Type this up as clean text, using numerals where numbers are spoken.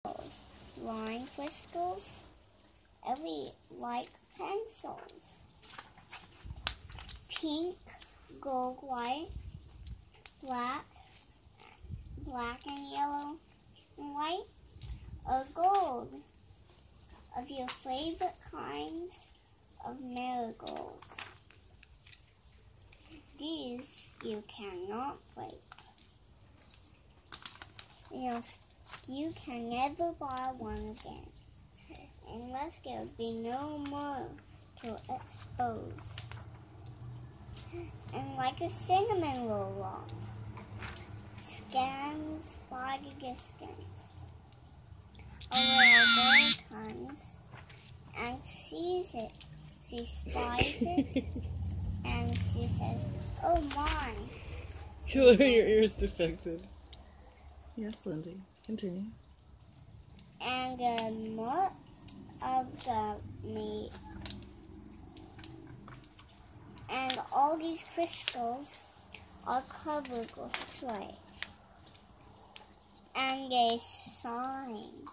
line crystals, every like pencils. Pink, gold, white, black and yellow and white, or gold of your favorite kinds of marigolds. These you cannot break. You can never buy one again, unless there be no more to expose. And like a cinnamon roll scans by the distance, a little bird comes and sees it. She spies it, and she says, "Oh my!" Your ear's defected. Yes, Lindsay. Continue. And the mutt of the meat. And all these crystals are covered with clay. And they shine.